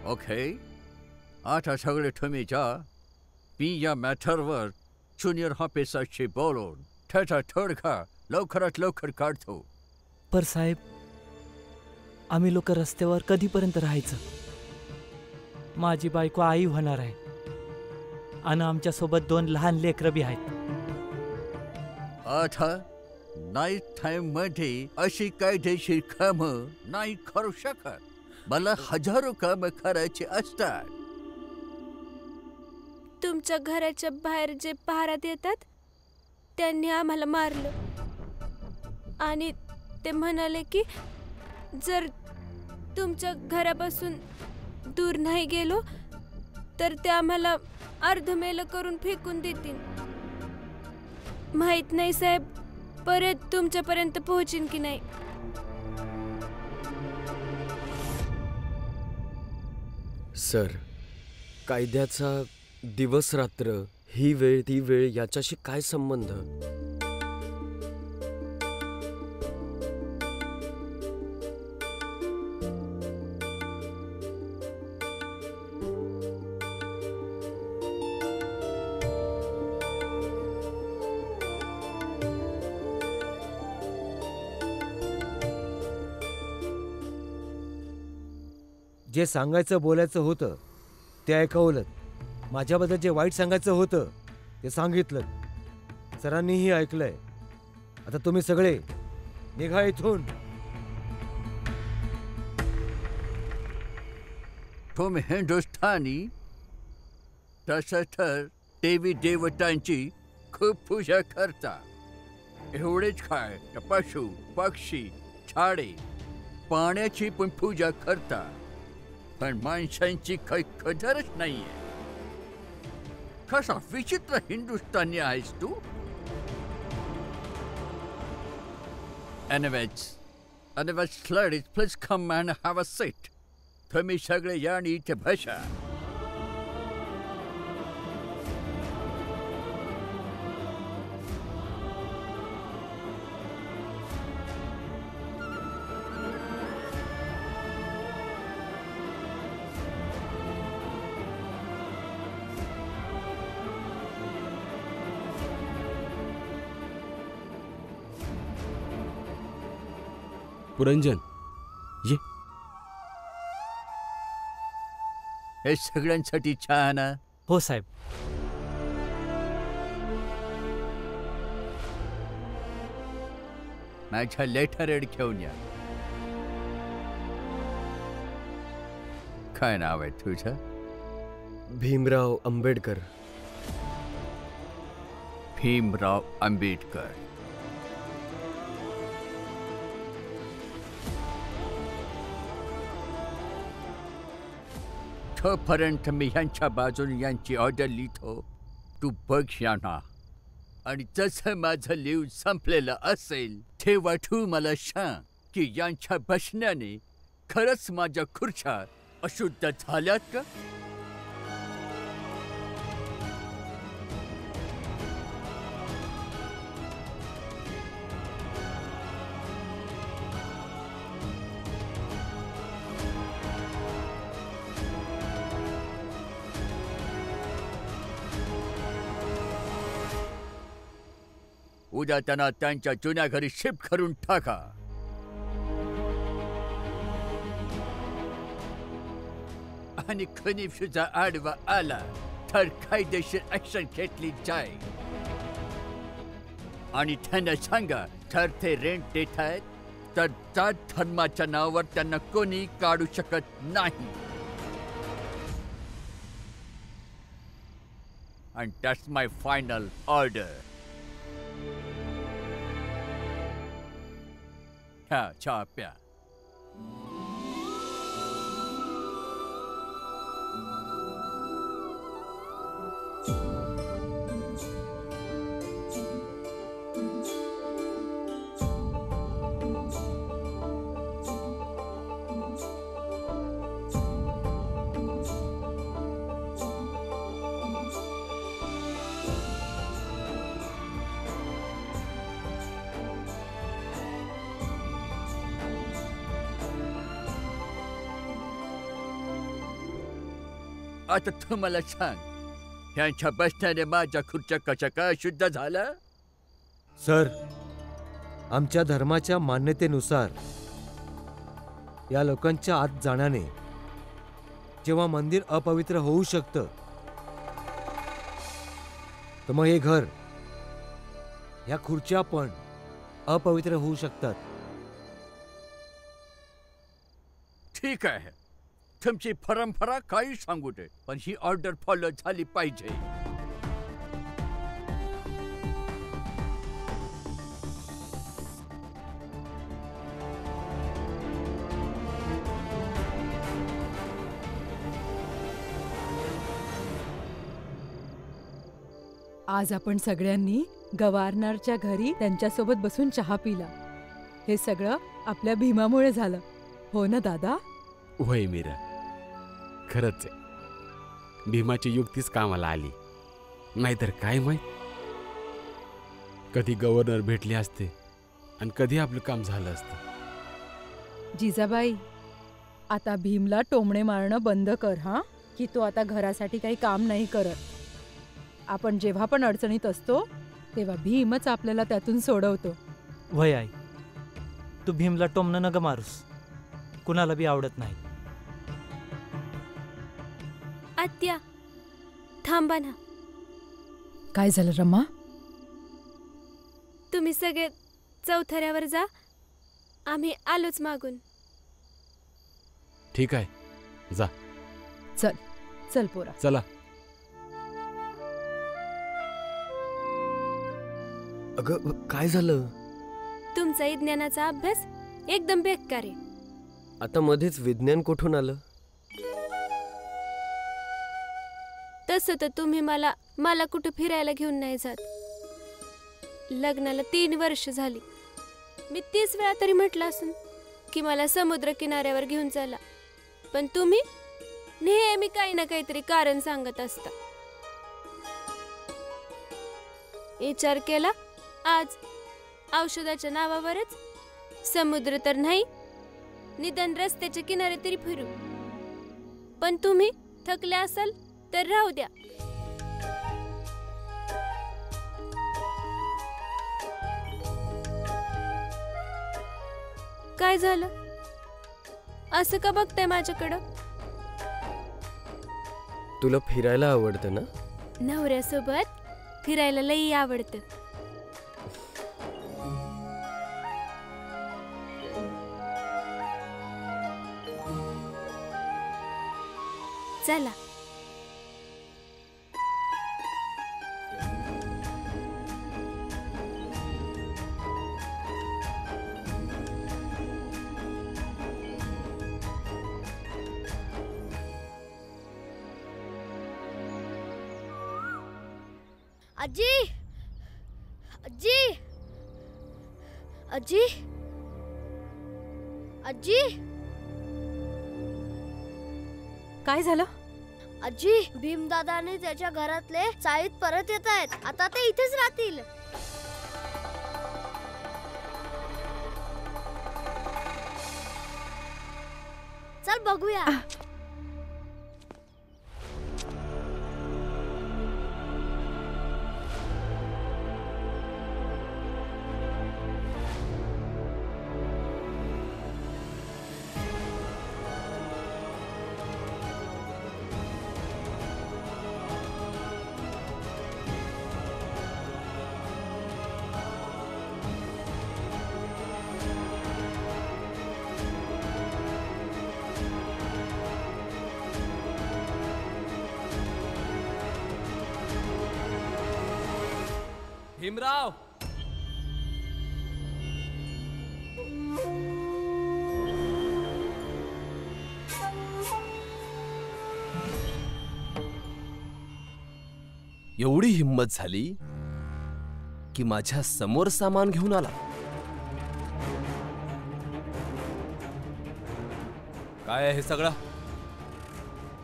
Okay, आता सगळे तुम्ही जा. मी या मॅटरवर ज्युनियर ऑफिसरशी बोलून त्याचा तोडगा लवकरात लवकर काढतो. पर साहेब, आम्ही लोक रस्त्यावर कधीपर्यंत राहायचं? माझी बायको आई होणार आहे आणि आमच्यासोबत 2 लहान लेकरं बी आहेत. आता नाईट टाइम मध्ये अशी कायदेशीर कामं नाही करू शकत. मला हजारो कामं करायची असतात. तुमच्या घराच्या बाहेर जे पहारा देतात त्यांनी आम्हाला मारलं आणि ते म्हणाले की जर तुमच्या घरापासून दूर नाही गेलो तर ते आम्हाला अर्धमेलं करून फेकून देतील. माहित नाही साहेब, परत तुमच्यापर्यंत पोहोचीन की नाही. सर, कायद्याचा दिवस रात्र, ही वेळ ती वेळ याच्याशी काय संबंध? जे सांगायचं बोलायचं होतं ते ऐकवलं. माझ्याबद्दल जे वाईट सांगायचं होतं ते सांगितलं. सरांनीही ऐकलंय. आता तुम्ही सगळे निघा इथून. तुम्ही हिंदुस्थानी, तसं तर देवी देवतांची खूप पूजा करता. एवढेच काय, पशु पक्षी झाडे पाण्याची पण पूजा करता, पण माणसांची काही कदरच नाहीये. कसा विचित्र हिंदुस्थानी आहेस तू. Anyways, ladies, please come and have a seat. तुम्ही सगळे या आणि इथे बसा. पुरंजन, ये. हे सगळ्यांसाठी चहा ना? हो साहेब. माझ्या लेटरहेड घेऊन या. काय नाव आहे तुझं? भीमराव आंबेडकर. भीमराव आंबेडकर. तोपर्यंत मी ह्यांच्या बाजूने यांची ऑर्डर लिहितो. तू बघ यांना, आणि जसं माझं लिहून संपलेलं असेल तेव्हा तू मला सांग की यांच्या बसण्याने खरंच माझ्या खुर्च्या अशुद्ध झाल्यात का? उद्या त्यांना त्यांच्या जुन्या घरी शिफ्ट करून टाका. आणि कोणी सुद्धा आडवा आला तर कायदेशीर ऍक्शन घेतली जाईल. आणि त्यांना सांगा, जर ते रेंट देत आहेत तर जात धर्माच्या नावावर त्यांना कोणी काढू शकत नाही. And that's my final order. ह्या चहा प्या. आता तू मला सांग, ह्यांच्या बसण्याने माझ्या खुर्च्या कशा काय अशुद्ध झाल्या? सर, आमच्या धर्माच्या मान्यतेनुसार या लोकांच्या आत जाण्याने जेव्हा मंदिर अपवित्र होऊ शकतं, तर मग हे घर, ह्या खुर्च्या पण अपवित्र होऊ शकतात. ठीक आहे, तुमची परंपरा काही सांगू दे, पण ही ऑर्डर फॉलो झाली पाहिजे. आज आपण सगळ्यांनी गव्हर्नरच्या घरी त्यांच्यासोबत बसून चहा पिला. हे सगळं आपल्या भीमामुळे झालं, हो ना दादा? होय मीरा, खरंच आहे. भीमाची युक्तीच कामाला आली, नाहीतर काय माहीत कधी गव्हर्नर भेटले असते आणि कधी आपलं काम झालं असतं. जिजाबाई, आता भीमला टोमणे मारणं बंद कर हा, की तो आता घरासाठी काही काम नाही करत. आपण जेव्हा पण अडचणीत असतो तेव्हा भीमच आपल्याला त्यातून सोडवतो. वय आई, तू भीमला टोमणं नग मारूस, कुणाला बी आवडत नाही. आत्या, थांबा ना. काय झालं रमा? तुम्ही सगळे चौथऱ्यावर जा, आम्ही आलोच मागून. ठीक आहे, जा. चल चल पोरा. चला. अगं, काय झालं? तुमचा विज्ञानाचा अभ्यास एकदम बेकार आहे. आता मध्येच विज्ञान कुठून आलं? तसं तर तुम्ही मला कुठं फिरायला घेऊन नाही जात. लग्नाला 3 वर्ष झाली. मी 30 वेळा तरी म्हटलं असून की मला समुद्र किनाऱ्यावर घेऊन चला, पण तुम्ही नेहमी काही ना काहीतरी कारण सांगत असता. विचार केला, आज औषधाच्या नावावरच समुद्र तर नाही, निदान रस्त्याच्या किनारे तरी फिरू. पण तुम्ही थकले असाल तर राहू द्या. काय झालं? असं का बघताय माझ्याकडं? तुला फिरायला आवडतं ना? नवऱ्यासोबत फिरायला लई आवडतं. चला. आजी, आजी, आजी, आजी, काय झालं? आजी, भीमदादाने त्याच्या घरातले चाळीत परत येत आहेत. आता ते इथेच राहतील. चल बघूया. भीमराव, एवढी हिंमत झाली की माझ्या समोर सामान घेऊन आला. काय आहे हे सगळं?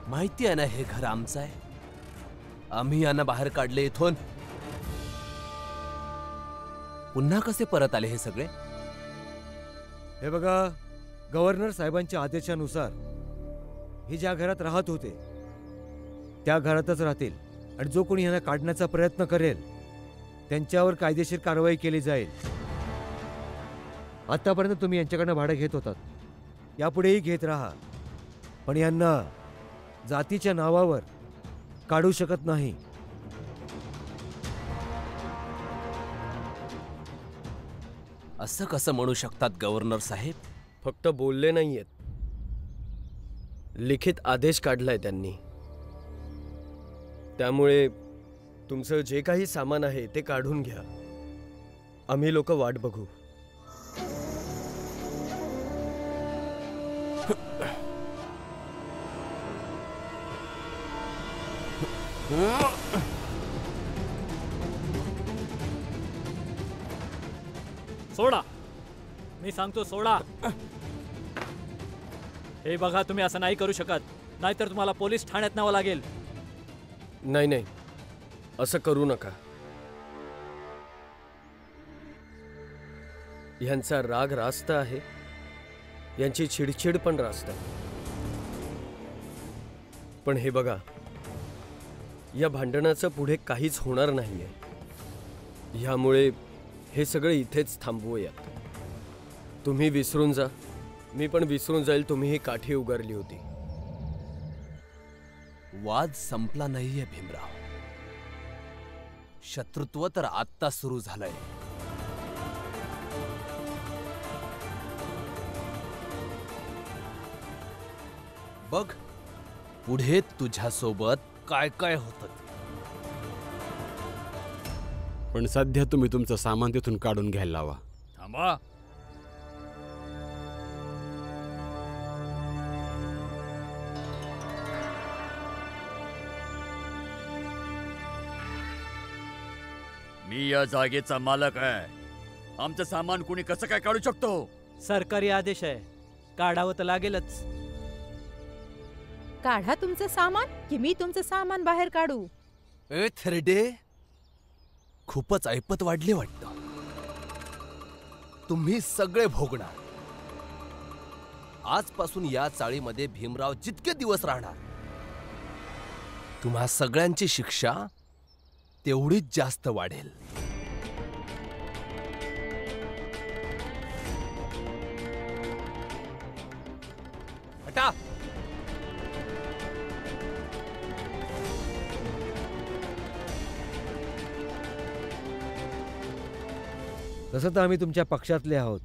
माहिती आहे ना हे घर आमचं आहे. आम्ही यांना बाहेर काढले इथून. पुन्हा कसे परत आले हे सगळे? हे बघा, गव्हर्नर साहेबांच्या आदेशानुसार हे ज्या घरात राहत होते त्या घरातच राहतील आणि जो कोणी यांना काढण्याचा प्रयत्न करेल त्यांच्यावर कायदेशीर कारवाई केली जाईल. आतापर्यंत तुम्ही यांच्याकडनं भाडं घेत होतात, यापुढेही घेत राहा, पण यांना जातीच्या नावावर काढू शकत नाही. असं कसं म्हणू शकतात गव्हर्नर साहेब? फक्त बोलले नाहीयेत, लिखित आदेश काढलाय त्यांनी. त्यामुळे तुमचं जे काही सामान आहे ते काढून घ्या. आम्ही लोक वाट बघू. सोडा, मी सांगतो सोडा. हे बघा, तुम्ही असं नाही करू शकत, नाहीतर तुम्हाला पोलीस ठाण्यात न्यावं लागेल. नाही नाही, असं करू नका. ह्यांचा राग रास्त आहे, यांची चिडचिड पण रास्त आहे. पण हे बघा, या भांडणाचं पुढे काहीच होणार नाहीये. ह्यामुळे हे सगळं इथेच थांबवूयात. तुम्ही विसरून जा, मी पण विसरून जाईल तुम्ही ही काठी उगारली होती. वाद संपला नाहीये भीमराव, शत्रुत्व तर आत्ता सुरू झालंय. बघ पुढे तुझ्यासोबत काय काय होतं. पण सध्या तुम्ही तुमचं सामान तिथून काढून घ्यायला लावा. थांबा. मी या जागेचा मालक आहे. आमचं सामान कोणी कसं काय काढू शकतो? सरकारी आदेश आहे, काढावं तर लागेलच. काढा तुमचं सामान की मी तुमचं सामान बाहेर काढू? ए थेरडे, खूपच ऐपत वाढली वाटतं. तुम्ही सगळे भोगणार. आजपासून या चाळीमध्ये भीमराव जितके दिवस राहणार, तुम्हा सगळ्यांची शिक्षा तेवढीच जास्त वाढेल. हटा. तसं तर आम्ही तुमच्या पक्षातले आहोत,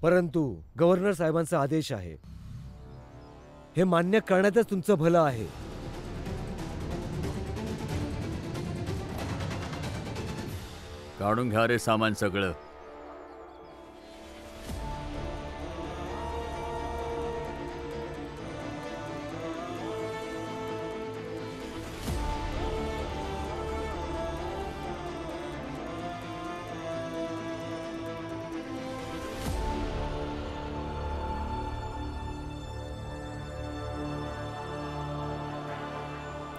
परंतु गव्हर्नर साहेबांचा आदेश आहे, हे मान्य करण्यातच तुमचं भलं आहे. काढून घ्या रे सामान सगळं.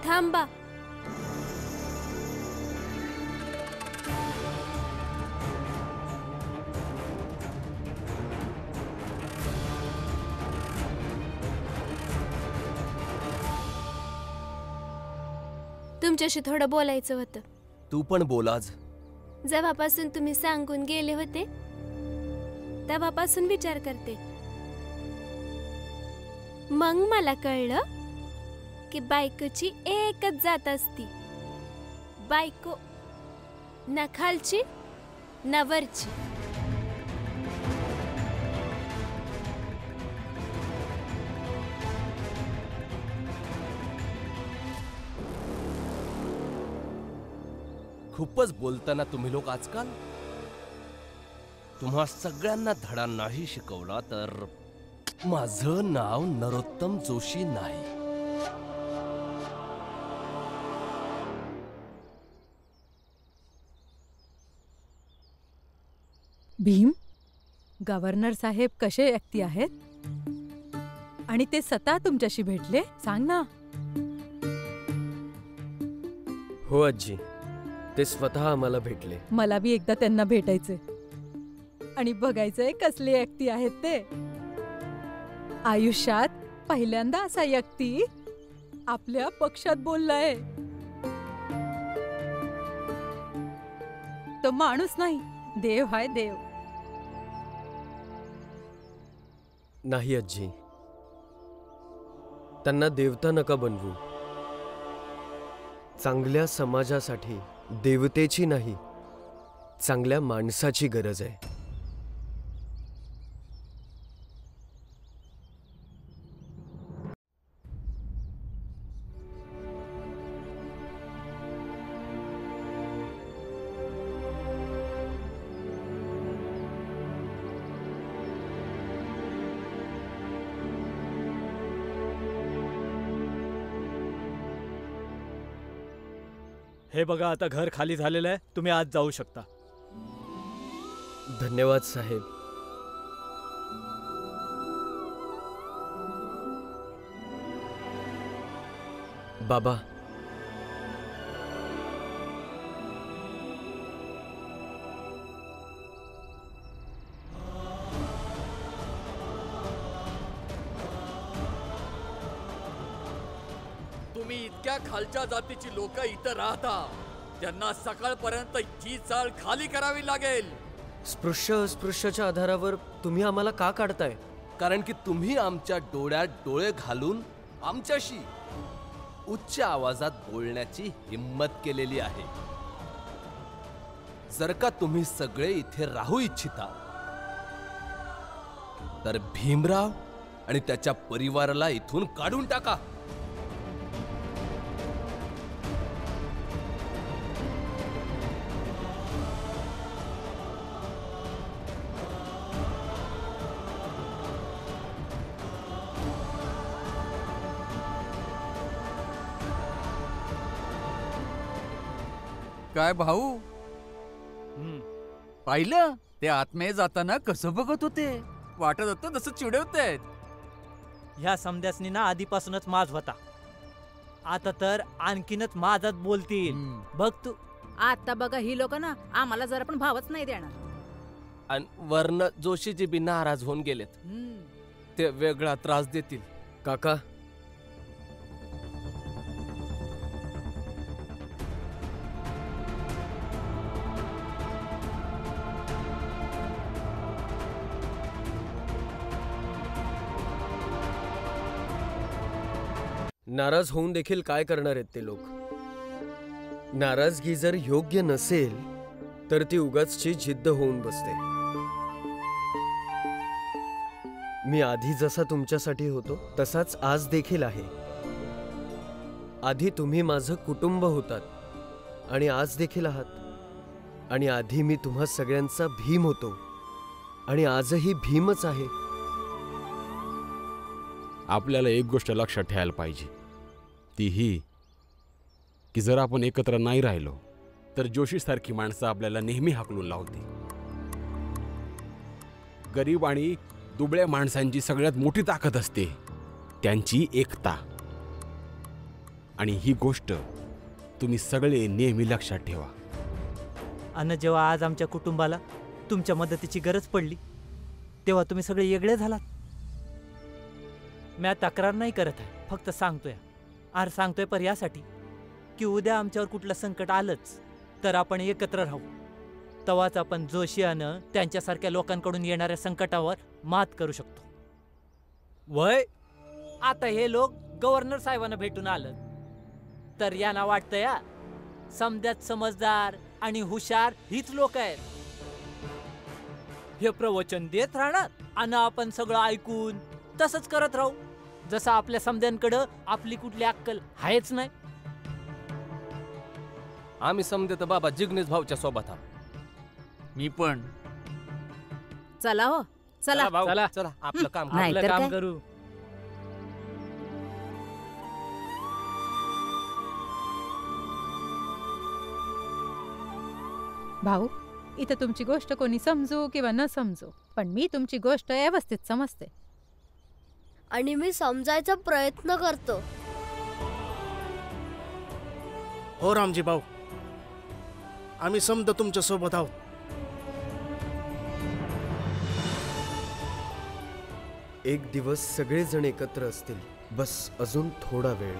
थांबा. तुमच्याशी थोडं बोलायचं होतं. तू पण बोल आज. जेव्हापासून तुम्ही सांगून गेले होते तेव्हापासून विचार करते. मग मला कळलं की बायकोची एकच जात असती. बायको ना खालची ना वरची. खूपच बोलताना तुम्ही लोक आजकाल. तुम्हा सगळ्यांना धडा नाही शिकवला तर माझं नाव नरोत्तम जोशी नाही. भीम, गव्हर्नर साहेब कसे व्यक्ती आहेत आणि ते स्वतः तुमच्याशी भेटले? सांग ना. हो आजी, ते स्वतः आम्हाला भेटले. मला बी एकदा त्यांना भेटायचे आणि बघायचंय कसले व्यक्ती आहेत ते. आयुष्यात पहिल्यांदा असा व्यक्ती आपल्या पक्षात बोललाय. तो माणूस नाही, देव हाय देव. नाही आजी, त्यांना देवता नका बनवू. चांगल्या समाजासाठी देवतेची नाही, चांगल्या माणसाची गरज आहे. हे बघा, आता घर खाली झालेलं आहे, तुम्ही आज जाऊ शकता. धन्यवाद साहेब. बाबा, तुम्ही इतक्या खालच्या जातीची लोक इथं राहता, त्यांना सकाळपर्यंत ही चाळ खाली करावी लागेल. स्पृश्य अस्पृश्याच्या आधारावर तुम्ही आम्हाला का काढताय? कारण की तुम्ही आमच्या डोळ्यात डोळे घालून आमच्याशी उच्च आवाजात बोलण्याची हिम्मत केलेली आहे. जर का तुम्ही सगळे इथे राहू इच्छिता तर भीमराव आणि त्याच्या परिवाराला इथून काढून टाका. काय भाऊ, पाहिलं ते आत्मे जाताना कसं बघत होते? वाटत होतं जसं चिडवतायत. ह्या समद्यासनी ना आधीपासूनच माज होता, आता तर आणखीनच माझात बोलतील. बघ तू. आता बघा, ही लोक ना आम्हाला जरा पण भावच नाही देणार. आणि वर्ण जोशीजी बी नाराज होऊन गेलेत. ते वेगळा त्रास देतील. काका, नाराज होऊन देखील काय करणार आहेत ते लोक? नाराजगी जर योग्य नसेल तर ती उगाचची जिद्द होऊन बसते. मी आधी जसा तुमच्यासाठी होतो तसाच आज देखील आहे. आधी तुम्ही माझं कुटुंब होतात आणि आज देखील आहात. आणि आधी मी तुम्हा सगळ्यांचा भीम होतो आणि आजही भीमच आहे. आपल्याला एक गोष्ट लक्षात ठेवायला पाहिजे, ती ही की जर आपण एकत्र नाही राहिलो तर जोशीसारखी माणसं आपल्याला नेहमी हाकलून लावते. गरीब आणि दुबळ्या माणसांची सगळ्यात मोठी ताकद असते त्यांची एकता. आणि ही गोष्ट तुम्ही सगळे नेहमी लक्षात ठेवा. आणि जेव्हा आज आमच्या कुटुंबाला तुमच्या मदतीची गरज पडली तेव्हा तुम्ही सगळे वेगळे झालात. मी तक्रार नाही करत आहे, फक्त सांगतोय. सांगतोय पर यासाठी की उद्या आमच्यावर कुठलं संकट आलंच तर आपण एकत्र राहू. तेव्हाच आपण जोशियानं त्यांच्यासारख्या लोकांकडून येणाऱ्या संकटावर मात करू शकतो. वय आता हे लोक गव्हर्नर साहेबांना भेटून आलं तर यांना वाटतं या समद्यात समजदार आणि हुशार हीच लोक आहेत. हे प्रवचन देत राहणार आणि आपण सगळं ऐकून तसंच करत राहू जसं आपल्या समद्यांकडं आपली कुठली अक्कल आहेच नाही. आम्ही समजे तर बाबा जिग्नेश भाऊच्या सोबत आहोत. मी पण. चला हो, चला भाऊ, चला. चला आपलं काम करू. नाही आपलं तर काम काय? करू. भाऊ, इथं तुमची गोष्ट कोणी समजू किंवा न समजू, पण मी तुमची गोष्ट व्यवस्थित समजते आणि मी समजायचा प्रयत्न करतो. हो रामजी भाऊ, आम्ही समद तुमच्या सोबत आहोत. एक दिवस सगळेजण एकत्र असतील. बस अजून थोडा वेळ.